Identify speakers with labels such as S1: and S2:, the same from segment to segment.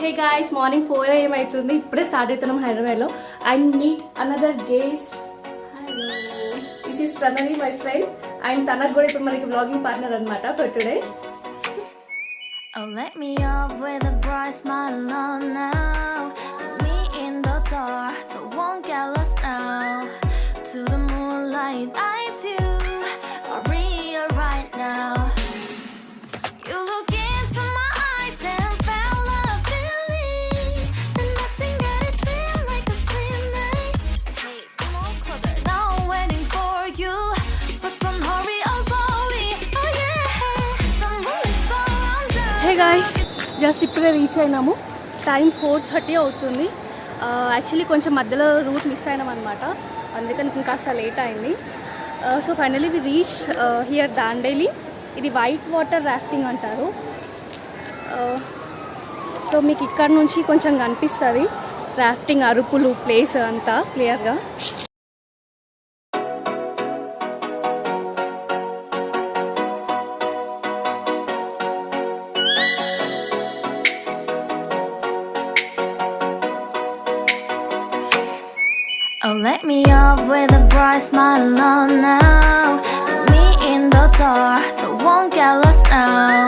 S1: Hey guys, morning 4 AM అవుతుంది. ఇప్పుడే start అవుతున్నాం హైదరాబాద్లో. And meet another guest. Hello, this is Pranavi my friend. And తనకు కూడా ఇప్పుడు మనకి వ్లాగింగ్ పార్ట్నర్ అనమాట for today.
S2: Oh, let me up with a bright smile on now. Put me in the dark, so won't get lost now. To the moonlight, eyes you are real right now. You look into my eyes and felt a feeling, and nothing got it feel like a slim night. Hey, come on closer. Now I'm waiting for you, but don't hurry, oh slowly. Oh yeah, the moon is around us.
S1: Hey guys, just ఇప్పుడే reach అయినాము. Time 4:30 అవుతుంది. Actually కొంచెం మధ్యలో route miss అయినాం అనమాట, అందుకని ఇంకాస్త late అయింది. So finally we reach here Dandeli. ఇది వైట్ వాటర్ రాఫ్టింగ్ అంటారు. సో మీకు ఇక్కడ నుంచి కొంచెం కనిపిస్తుంది రాఫ్టింగ్ అరుపులు ప్లేస్ అంతా క్లియర్గా.
S2: Oh, let me up with a bright smile on now. Put me in the dark, so won't get lost now.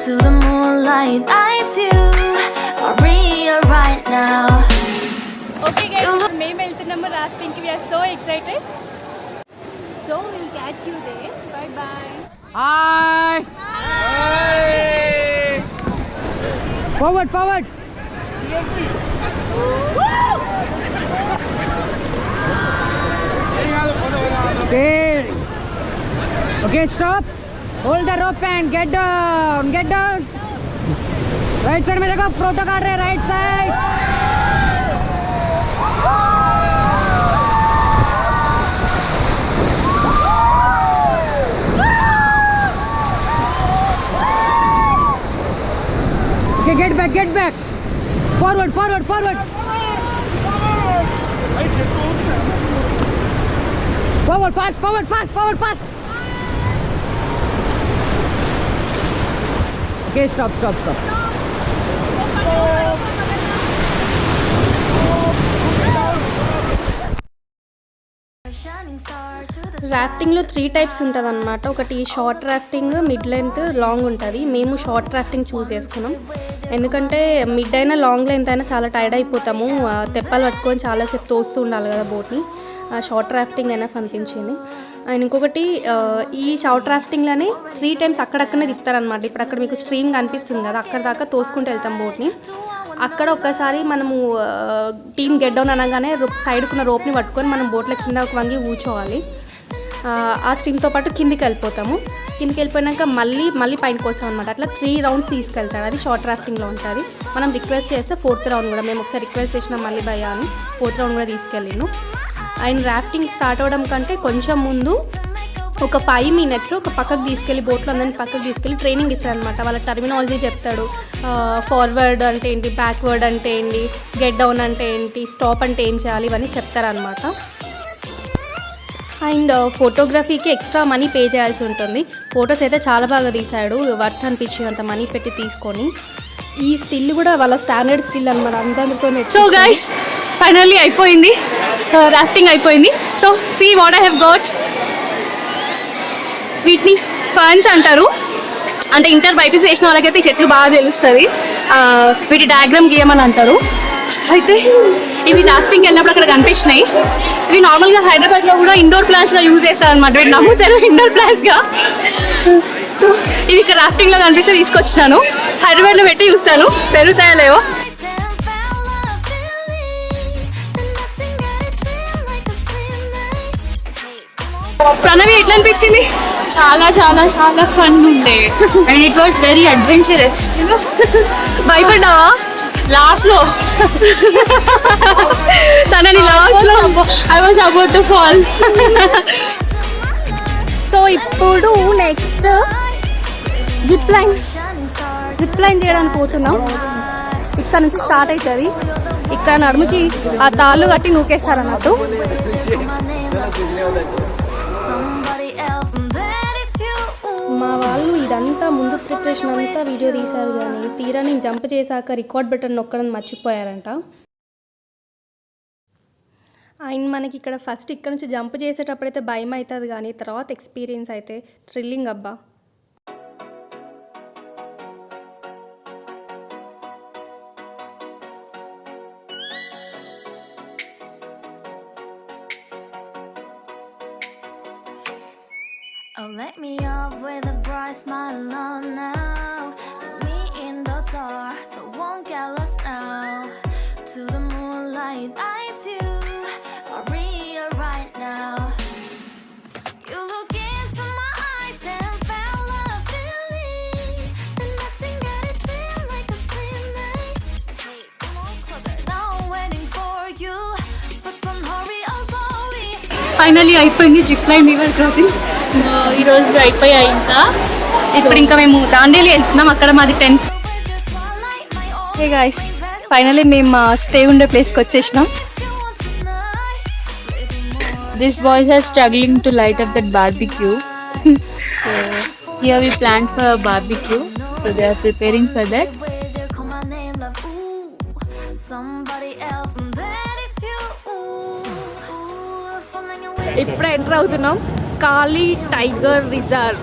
S2: To the moonlight, eyes you are real right now.
S1: Okay guys, మేము వెళ్తున్నాము రాఫ్టింగ్కి. We are so excited. So will catch you there. Bye bye.
S3: Hi. Hi. Forward. Okay, stop. Hold the rope and get down. Right side में देखो, photo काट रहे. Right side. Okay, get back. Forward. Forward, fast. Okay, stop.
S1: రాఫ్టింగ్లో 3 types ఉంటుంది అనమాట. ఒకటి short rafting, mid length, long ఉంటుంది. మేము short rafting చూస్ చేసుకున్నాం, ఎందుకంటే మిడ్ అయినా లాంగ్ లెంత్ అయినా చాలా టైర్డ్ అయిపోతాము. తెప్పలు పట్టుకొని చాలాసేపు తోస్తూ ఉండాలి కదా బోట్ని. షార్ట్ రాఫ్టింగ్ అయినా అనిపించింది. అండ్ ఇంకొకటి, ఈ షార్ట్ రాఫ్టింగ్లోనే 3 టైమ్స్ అక్కడక్కడనే తిప్పుతారనమాట. ఇప్పుడు అక్కడ మీకు స్ట్రీమ్ కనిపిస్తుంది కదా, అక్కడ దాకా తోసుకుంటూ వెళ్తాం బోట్ని. అక్కడ ఒక్కసారి మనము టీమ్ గెట్ డౌన్ అనగానే సైడ్కున్న రోప్ని పట్టుకొని మనం బోట్ల కింద వంగి కూర్చోవాలి. ఆ స్ట్రీమ్తో పాటు కిందికి వెళ్ళిపోతాము. కిందికి వెళ్ళిపోయాక మళ్ళీ పైనకి వస్తాం అనమాట. అట్లా 3 రౌండ్స్ తీసుకెళ్తాడు. అది షార్ట్ రాఫ్టింగ్లో ఉంటుంది. మనం రిక్వెస్ట్ చేస్తే 4th రౌండ్ కూడా, మేము ఒకసారి రిక్వెస్ట్ చేసినాం మళ్ళీ భయ్యా అని, 4th రౌండ్ కూడా తీసుకెళ్ళాను. అండ్ రాఫ్టింగ్ స్టార్ట్ అవ్వడం కంటే కొంచెం ముందు ఒక 5 minutes ఒక పక్కకు తీసుకెళ్ళి, బోట్లో అందరినీ పక్కకు తీసుకెళ్ళి ట్రైనింగ్ ఇస్తాడు అనమాట. వాళ్ళ టర్మినాలజీ చెప్తాడు. ఫార్వర్డ్ అంటే ఏంటి, బ్యాక్వర్డ్ అంటే ఏంటి, గెట్ డౌన్ అంటే ఏంటి, స్టాప్ అంటే ఏం చేయాలి, ఇవన్నీ చెప్తారనమాట. అండ్ ఫోటోగ్రఫీకి ఎక్స్ట్రా మనీ పే చేయాల్సి ఉంటుంది. ఫొటోస్ అయితే చాలా బాగా తీశాడు, వర్త్ అనిపించి అంత మనీ పెట్టి తీసుకొని. ఈ స్టిల్ కూడా వాళ్ళ స్టాండర్డ్ స్టిల్ అనమాట అందరితో. సో గైస్, ఫైనల్లీ అయిపోయింది, రాఫ్టింగ్ అయిపోయింది. So see what I have got. వీటిని ఫర్న్స్ అంటారు. అంటే ఇంటర్ బైపీసీ చేసిన వాళ్ళకైతే ఈ చెట్లు బాగా తెలుస్తుంది. వీటి డయాగ్రామ్ గీయమని అంటారు. అయితే ఇవి రాఫ్టింగ్కి వెళ్ళినప్పుడు అక్కడ కనిపించినాయి. ఇవి నార్మల్గా హైదరాబాద్లో కూడా ఇండోర్ ప్లాంట్స్గా యూజ్ చేస్తారనమాట. వీటి నమ్ముతారు ఇండోర్ ప్లాంట్స్గా. సో ఇవి ఇక్కడ రాఫ్టింగ్లో కనిపిస్తే తీసుకొచ్చినాను. హైదరాబాద్లో పెట్టి చూస్తాను పెరుగుతాయో లేవో. ప్రణవి ఎట్లా అనిపించింది?
S4: చాలా ఫన్ ఉండే and it was very adventurous.
S1: భయపడ్డావా లాస్ట్ లో? తనని లాస్ట్ లో
S4: I was about to fall.
S1: So ఇప్పుడు నెక్స్ట్ జిప్ లైన్ చేయడానికి పోతున్నాం. ఇక్కడ నుంచి స్టార్ట్ అవుతుంది. ఇక్కడ నడుముకి ఆ తాళ్ళు కట్టి నూకేస్తారన్నట్టు. మా వాళ్ళు ఇదంతా ముందు ప్రిపరేషన్ అంతా వీడియో తీశారు కానీ తీరా నేను జంప్ చేశాక రికార్డ్ బటన్ నొక్కడం మర్చిపోయారంట. అండ్ మనకి ఇక్కడ ఫస్ట్ ఇక్కడ నుంచి జంప్ చేసేటప్పుడైతే భయం అవుతుంది కానీ తర్వాత ఎక్స్పీరియన్స్ అయితే థ్రిల్లింగ్ అబ్బా.
S2: Oh, let me up with a bright smile on now. Put me in the dark, so won't get lost now. To the moonlight, eyes you, Maria right now. You look into my eyes and felt a feeling. Then nothing got it feel like a slim night. Hey, come on, closer. Now I'm waiting for you, but don't hurry, oh slowly.
S4: Finally అయిపోయింది zip line river crossing. ఈరోజు అయిపోయాయి. ఇప్పుడు ఇంకా మేము దాండేలి వెళ్తున్నాం, అక్కడ మాది tents. Hey guys, finally మేము మా స్టే ఉండే ప్లేస్కి వచ్చేసినాం. This boys are struggling to light up that barbecue. So here we plan for barbecue, so they are preparing for that.
S1: ఇప్పుడు ఎంటర్ అవుతున్నాం Kali tiger reserve.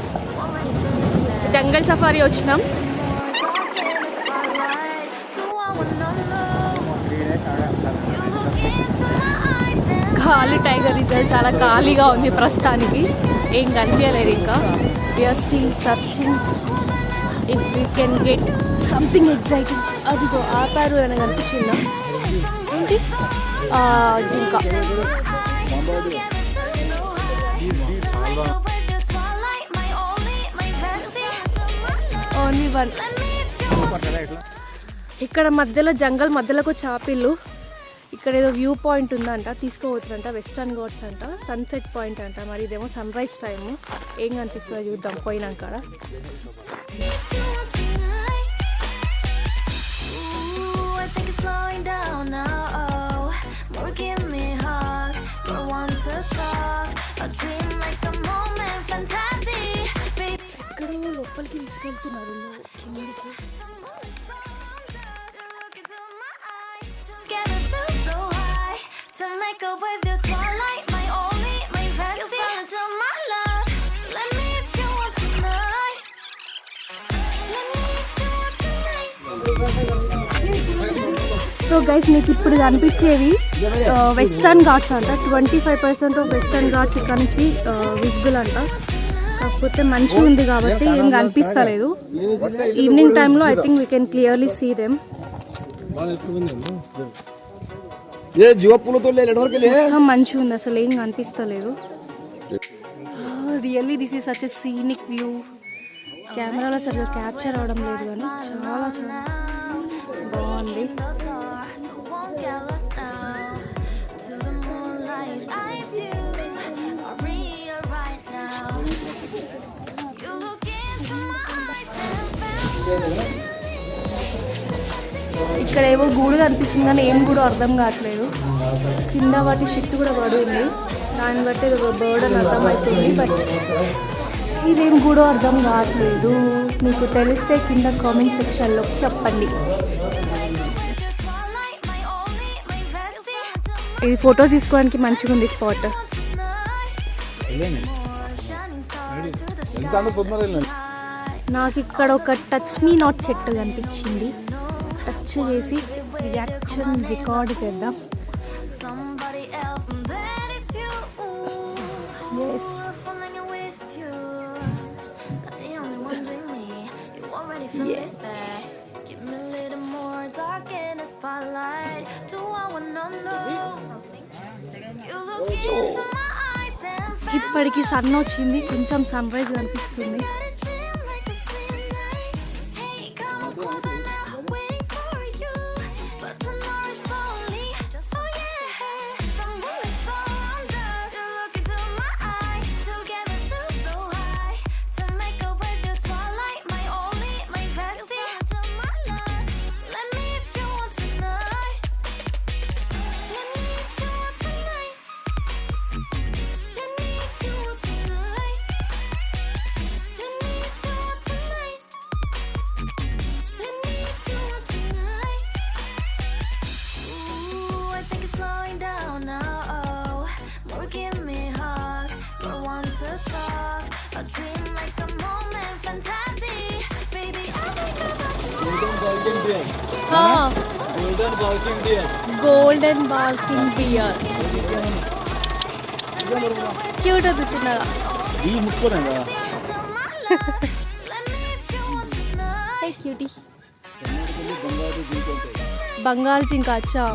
S1: Jungle safari వచ్చినాం. Kali tiger reserve చాలా ఖాళీగా ఉంది ప్రస్తుతానికి, ఏం కనిపించలేదు ఇంకా. We are still searching if we can get something exciting. అదిగో ఆపారు అని కనిపించిందా ఏంటి? జింక. Only one. ఇక్కడ మధ్యలో జంగల్ మధ్యలోకి చాపిల్లు. ఇక్కడ ఏదో వ్యూ పాయింట్ ఉందంట, తీసుకోవచ్చుంట. వెస్టర్న్ ఘాట్స్ అంట, సన్సెట్ పాయింట్ అంట. మరి ఇదేమో సన్ రైజ్ టైము, ఏం కనిపిస్తుందో చూద్దాం పోయినాక. ఇక్కడ లోపలికి తీసుకెళ్తున్నారు కిందికి. సో గైస్, మీకు ఇప్పుడు కనిపించేవి వెస్టర్న్ ఘాట్స్ అంట. 25% ఆఫ్ వెస్టర్న్ ఘాట్స్ ఇక్కడ నుంచి విజిబుల్ అంట. కాకపోతే మంచిగా ఉంది కాబట్టి ఏం కనిపిస్తలేదు. ఈవినింగ్ టైంలో I think we can clearly see them. మంచిగా ఉంది, అసలు ఏం కనిపిస్తలేదు. Really this is such a scenic view. కెమెరాలో సరిగ్గా క్యాప్చర్ అవడం లేదు కానీ చాలా చాలా బాగుంది. ఇక్కడ ఏవో గూడు కనిపిస్తుంది కానీ ఏం కూడా అర్థం కావట్లేదు. కింద వాటి షిట్ కూడా పడింది, దాన్ని బట్టి బర్డ్ అని అర్థమవుతుంది. బట్ ఇదేం కూడా అర్థం కావట్లేదు. మీకు తెలిస్తే కింద కామెంట్ సెక్షన్లో చెప్పండి. ఇది ఫొటోస్ తీసుకోవడానికి మంచిగా ఉంది స్పాట్. నాకు ఇక్కడ ఒక టచ్ మీ నాట్ చెట్టు కనిపించింది. టచ్ చేసి రియాక్షన్ రికార్డ్ చేద్దాం. ఎస్, ఇప్పటికి సన్ వచ్చింది, కొంచెం సన్ రైజ్ కనిపిస్తుంది.
S2: fantasy. Baby, I think about you.
S4: Golden బాల్కింగ్ బియర్ క్యూట్ అది చిన్నగా
S2: Into my love. Let me if you want tonight.
S4: Cutie బంగారు జింక అచ్చా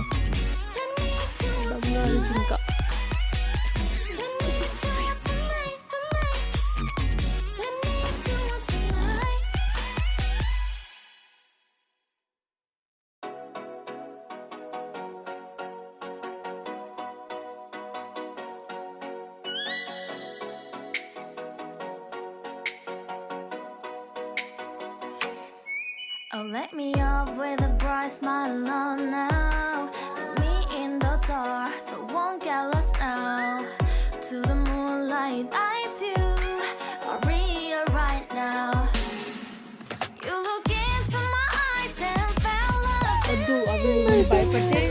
S4: బంగారు జింక
S2: Oh, let me up with a bright smile on now. Put me in the dark, don't won't get lost now. To the moonlight, eyes you, Maria right now. You look into my eyes and fell love.
S4: వద్దు అవి భయపడితే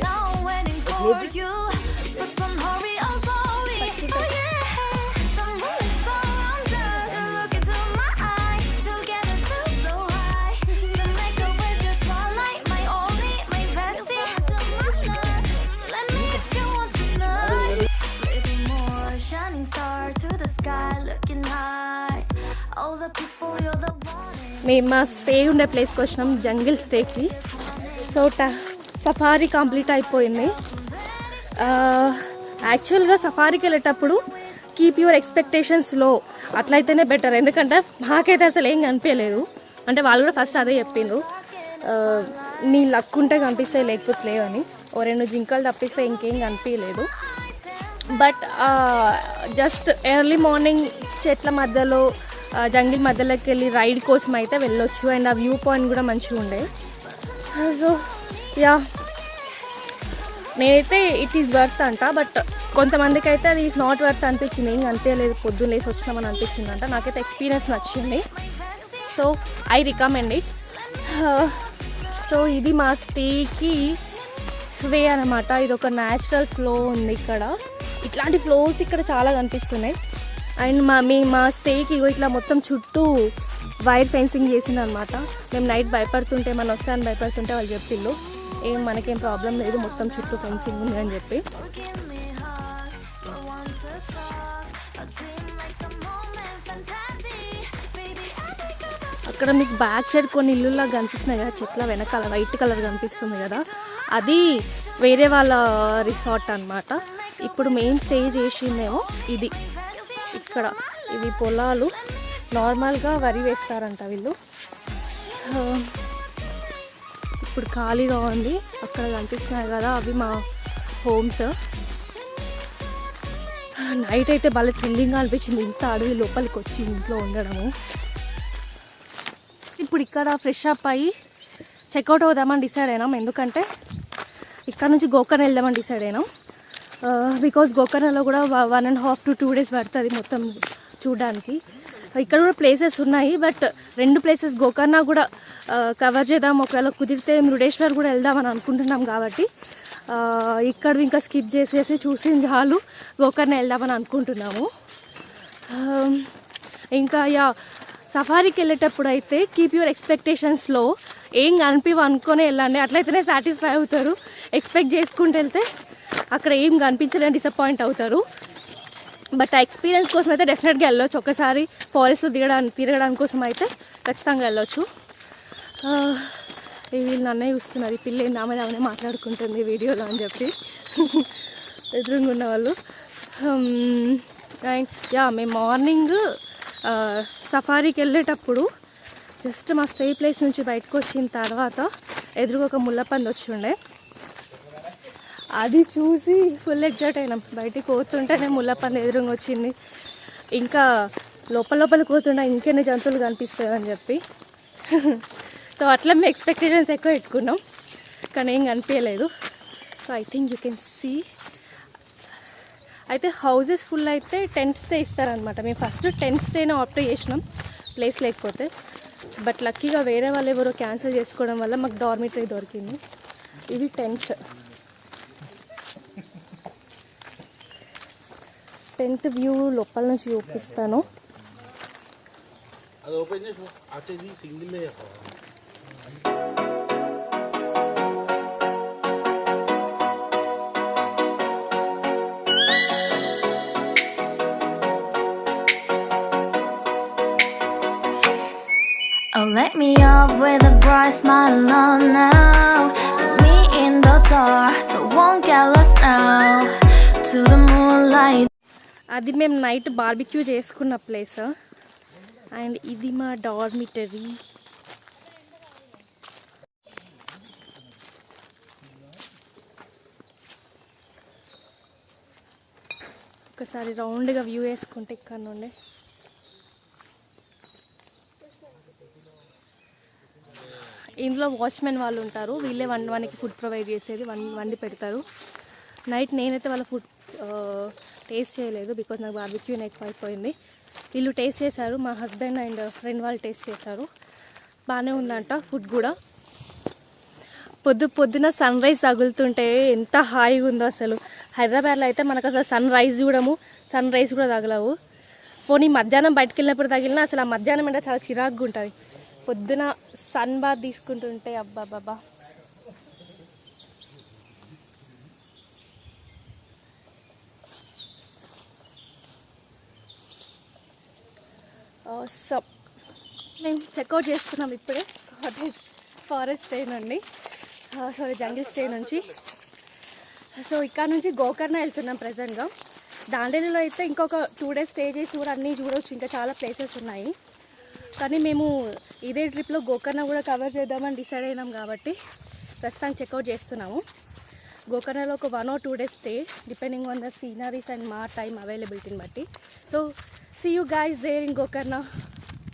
S2: Now I'm waiting for you, but don't hurry, I'm sorry. Oh yeah, the moon is around us. Look into my eyes, together feel so high. To make a way to twilight, my only, my bestie. Let me if you want tonight. Little more shining star to the sky, looking high. All the people, you're the one.
S4: మేము మా stay ఉండే ప్లేస్కి వచ్చినాం jungle స్టేకి so safari complete అయిపోయింది యాక్చువల్గా సఫారీకి వెళ్ళేటప్పుడు keep your expectations లో అట్లయితేనే బెటర్ ఎందుకంటే మాకైతే అసలు ఏం కనిపించలేదు అంటే వాళ్ళు కూడా ఫస్ట్ అదే చెప్పిండ్రు నీ లక్ ఉంటే కనిపిస్తాయి లేకపోతే లేవని ఓ 2 జింకలు తప్పిస్తే ఇంకేం కనిపించలేదు బట్ జస్ట్ ఎర్లీ మార్నింగ్ చెట్ల మధ్యలో జంగిల్ మధ్యలోకి వెళ్ళి రైడ్ కోసం అయితే వెళ్ళొచ్చు అండ్ ఆ వ్యూ పాయింట్ కూడా మంచిగా ఉండే సో యా నేనైతే ఇట్ ఈస్ వర్త్ అంట బట్ కొంతమందికి అయితే అది ఈజ్ నాట్ వర్త్ అనిపించింది ఏం అనిపించలేదు పొద్దున్న లేసి వచ్చినామని అనిపించింది అంట నాకైతే ఎక్స్పీరియన్స్ నచ్చింది so I recommend it so ఇది మా స్టేకి వే అనమాట ఇది ఒక న్యాచురల్ ఫ్లో ఉంది ఇక్కడ ఇట్లాంటి ఫ్లోస్ ఇక్కడ చాలా కనిపిస్తున్నాయి అండ్ మా స్టేకి ఇట్లా మొత్తం చుట్టూ వైర్ ఫెన్సింగ్ చేసింది అనమాట మేము నైట్ భయపడుతుంటే మన వస్తాను భయపడుతుంటే వాళ్ళు చెప్పిళ్ళు ఏం మనకేం ప్రాబ్లం లేదు మొత్తం చుట్టూ ఫెన్సింగ్ ఉంది అని చెప్పి
S2: Give me heart, you want to talk. A dream like the moment, fantasy. Baby, I think about
S4: అక్కడ మీకు బ్యాక్ సైడ్ కొన్ని ఇల్లులా కనిపిస్తున్నాయి కదా చెట్ల వెనకాల వైట్ కలర్ కనిపిస్తుంది కదా అది వేరే వాళ్ళ రిసార్ట్ అనమాట ఇప్పుడు మెయిన్ స్టే చేసిందేమో ఇది ఇక్కడ ఇవి పొలాలు నార్మల్గా వరి వేస్తారంట వీళ్ళు ఇప్పుడు ఖాళీగా ఉంది అక్కడ కనిపిస్తున్నాయి కదా అవి మా హోమ్స్ నైట్ అయితే భలే థ్రిల్లింగ్గా అనిపించింది ఇంత అడవి లోపలికి వచ్చి ఇంట్లో ఉండడము ఇప్పుడు ఇక్కడ ఫ్రెష్ అప్ అయ్యి చెక్అవుట్ అవుదామని డిసైడ్ అయినాం ఎందుకంటే ఇక్కడ నుంచి గోకర్ణ వెళ్దామని డిసైడ్ అయినాం బికాస్ గోకర్ణలో కూడా 1.5 to 2 days పడుతుంది మొత్తం చూడడానికి ఇక్కడ కూడా ప్లేసెస్ ఉన్నాయి బట్ 2 ప్లేసెస్ గోకర్ణ కూడా కవర్ చేద్దాం ఒకవేళ కుదిరితే మురుడేశ్వర్ కూడా వెళ్దామని అనుకుంటున్నాం కాబట్టి ఇక్కడ ఇంకా స్కిప్ చేసేసి చూసి చాలు గోకర్ణ వెళ్దామని అనుకుంటున్నాము ఇంకా యా సఫారీకి వెళ్ళేటప్పుడు అయితే కీప్ యువర్ ఎక్స్పెక్టేషన్స్లో ఏం కనిపివు అనుకొని వెళ్ళండి అట్లయితేనే సాటిస్ఫై అవుతారు ఎక్స్పెక్ట్ చేసుకుంటూ వెళ్తే అక్కడ ఏం కనిపించలేని డిసప్పాయింట్ అవుతారు బట్ ఆ ఎక్స్పీరియన్స్ కోసం అయితే డెఫినెట్గా వెళ్ళొచ్చు ఒకసారి ఫారెస్ట్లో తిరగడానికి కోసం అయితే ఖచ్చితంగా వెళ్ళొచ్చు వీళ్ళు నన్నే చూస్తున్నారు ఈ పిల్ల ఏంది ఆమె మాట్లాడుకుంటుంది వీడియోలో అని చెప్పి ఎదురుగా ఉన్న వాళ్ళు అండ్ యా మేము మార్నింగ్ సఫారీకి వెళ్ళేటప్పుడు జస్ట్ మా స్టే ప్లేస్ నుంచి బయటకు వచ్చిన తర్వాత ఎదురుగా ఒక ముళ్ళపంది వచ్చి ఉండే అది చూసి ఫుల్ ఎగ్జైట్ అయినాం బయటికి పోతుంటేనే ముళ్ళపంది ఎదురుగా వచ్చింది ఇంకా లోపలికి పోతుంటే ఇంకెన్ని జంతువులు కనిపిస్తాయి అని చెప్పి సో అట్లా మేము ఎక్స్పెక్టేషన్స్ ఎక్కువ పెట్టుకున్నాం కానీ ఏం కనిపించలేదు so I think you can see అయితే హౌజెస్ ఫుల్ అయితే టెంట్ స్టే ఇస్తారనమాట మేము ఫస్ట్ టెంట్ స్టేనే ఆప్ట్ చేసినాం ప్లేస్ లేకపోతే బట్ లక్కీగా వేరే వాళ్ళు ఎవరో క్యాన్సిల్ చేసుకోవడం వల్ల మాకు డార్మిటరీ దొరికింది ఇవి
S1: టెంట్ వ్యూ లోపల నుంచి చూపిస్తాను.
S5: అది ఓపెన్ చేసి వచ్చేది single
S2: Oh, let me up with a bright smile on now. Put me in the dark, so won't get lost now. To the moonlight.
S1: అది మేము నైట్ బార్బిక్యూ చేసుకున్న ప్లేస్. అండ్ ఇది మా డార్మిటరీ. ఒకసారి రౌండ్గా వ్యూ వేసుకుంటే ఇక్కడ నుండి ఇందులో వాచ్మెన్ వాళ్ళు ఉంటారు. వీళ్ళే మనకి ఫుడ్ ప్రొవైడ్ చేసేది, వండి పెడతారు. నైట్ నేనైతే వాళ్ళ ఫుడ్ టేస్ట్ చేయలేదు బికాజ్ నాకు బార్బిక్యూ ఎక్కువ అయిపోయింది. వీళ్ళు టేస్ట్ చేశారు, మా హస్బెండ్ అండ్ ఫ్రెండ్ వాళ్ళు టేస్ట్ చేశారు. బాగానే ఉందంట ఫుడ్ కూడా. పొద్దున సన్ రైజ్ తగులుతుంటే ఎంత హాయిగా ఉందో అసలు. హైదరాబాద్లో అయితే మనకు అసలు సన్ రైజ్ చూడము, సన్ రైజ్ కూడా తగలవు. పోనీ మధ్యాహ్నం బయటకు వెళ్ళినప్పుడు తగిలినా అసలు ఆ మధ్యాహ్నం అంటే చాలా చిరాకుగా ఉంటుంది. పొద్దున సన్ బాత్ తీసుకుంటుంటే అబ్బాబాబా. సో మేము చెక్అవుట్ చేసుకున్నాం ఇప్పుడే ఫారెస్ట్ స్టే నుండి, జంగిల్ స్టే నుంచి. సో ఇక్కడ నుంచి గోకర్ణ వెళ్తున్నాం ప్రజెంట్గా. దాండేలిలో అయితే ఇంకొక 2 days స్టే చేసి కూడా అన్నీ చూడవచ్చు, ఇంకా చాలా ప్లేసెస్ ఉన్నాయి. కానీ మేము ఇదే ట్రిప్లో గోకర్ణ కూడా కవర్ చేద్దామని డిసైడ్ అయినాం కాబట్టి ప్రస్తుతానికి చెక్అవుట్ చేస్తున్నాము. గోకర్ణలో ఒక 1 or 2 days stay depending on the sceneries and మా టైం అవైలబిలిటీని బట్టి. So see you guys there in Gokarna.